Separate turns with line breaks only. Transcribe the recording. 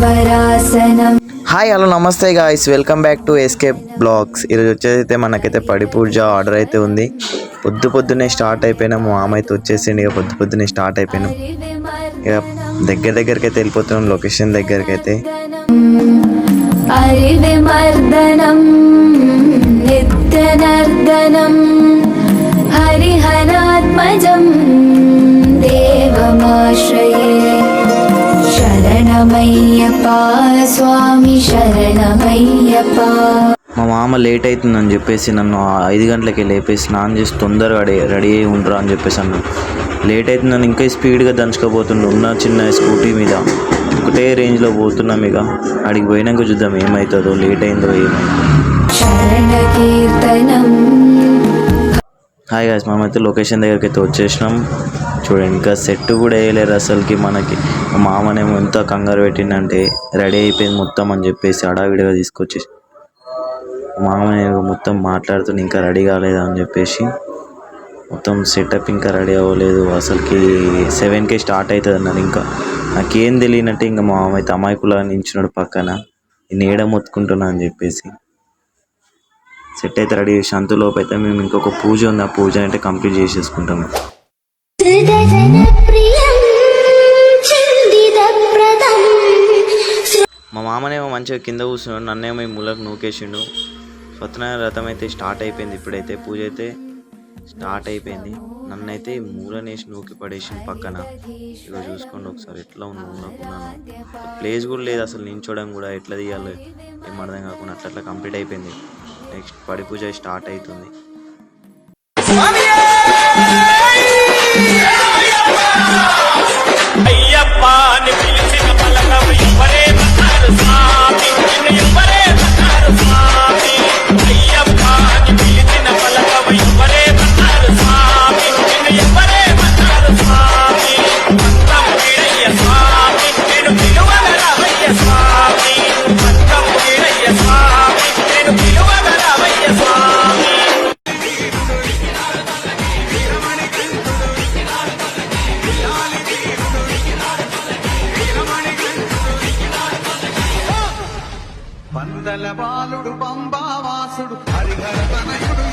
వరాసనం.
Hi hello నమస్తే guys, welcome back to escape blogs. ఈరోజు వచ్చేసి మనకైతే పడి పూజ ఆర్డర్ అయితే ఉంది. పొద్దున్నే స్టార్ట్ అయిపోయినాం. మా మామ అయితే వచ్చేసిండి. ఇక పొద్దున్నే స్టార్ట్ అయిపోయినాం. ఇక దగ్గరికి అయితే వెళ్ళిపోతున్నాం, లొకేషన్ దగ్గరికి అయితే.
హరివిమర్దనం నిత్యనర్దనం హరిహరాత్మజం దేవమాశ్రయే. శరణమయ్యప్ప స్వామి శరణమయ్యప్ప.
మా మామ లేట్ అవుతుందని చెప్పేసి నన్ను 5 గంటలకి లేపేసి స్నానం చేసి తొందరగా రెడీ అయ్యి ఉండరా అని చెప్పేసి అన్నాను. లేట్ అవుతుందని ఇంకా స్పీడ్గా దంచుకోబోతుండు ఉన్న చిన్న స్కూటీ మీద. ఒకటే రేంజ్లో పోతున్నాం. ఇక అడిగి పోయినాక చూద్దాం ఏమవుతుందో, లేట్ అయిందో ఏమైందో. హాయ్ గాయ్స్, మేమైతే లొకేషన్ దగ్గరికి అయితే వచ్చేసినాం. చూడండి, ఇంకా సెట్ కూడా వేయలేరు అసలుకి. మనకి మా మామనేమో ఎంత కంగారు పెట్టిందంటే రెడీ అయిపోయింది మొత్తం అని చెప్పేసి హడావిడిగా తీసుకొచ్చేసి మామనే మొత్తం మాట్లాడుతున్నా ఇంకా రెడీ కాలేదా అని చెప్పేసి. మొత్తం సెటప్ ఇంకా రెడీ అవ్వలేదు అసలుకి. 7కే స్టార్ట్ అవుతుంది అన్నారు. ఇంకా నాకేం తెలియనట్టు ఇంకా మా మామ అయితే అమాయకులా నించున్నాడు పక్కన. నేడ మొత్తుకుంటున్నా అని చెప్పేసి సెట్ అయితే రెడీ చేసి అంతలోపు అయితే మేము ఇంకొక పూజ ఉంది. ఆ పూజ అయితే కంప్లీట్ చేసేసుకుంటాము. మా మామనేమో మంచిగా కింద కూర్చున్నాడు, నన్నేమో ఈ మూలకు నూకేసిండు. సత్యనారాయణ రథం అయితే స్టార్ట్ అయిపోయింది. ఇప్పుడైతే పూజ అయితే స్టార్ట్ అయిపోయింది. నన్నైతే మూలనేసి నూకి పడేసింది పక్కన. ఇక చూసుకోండి ఒకసారి ఎట్లా ఉన్నాకున్నాను. ప్లేస్ కూడా లేదు అసలు, నించోడం కూడా ఎట్లా తీయాలి ఏం అర్థం కాకుండా అట్లా కంప్లీట్ అయిపోయింది. నెక్స్ట్ పడి పూజ స్టార్ట్ అవుతుంది.
పందల బాలుడు పంబావాసుడు హరిహర తనయుడు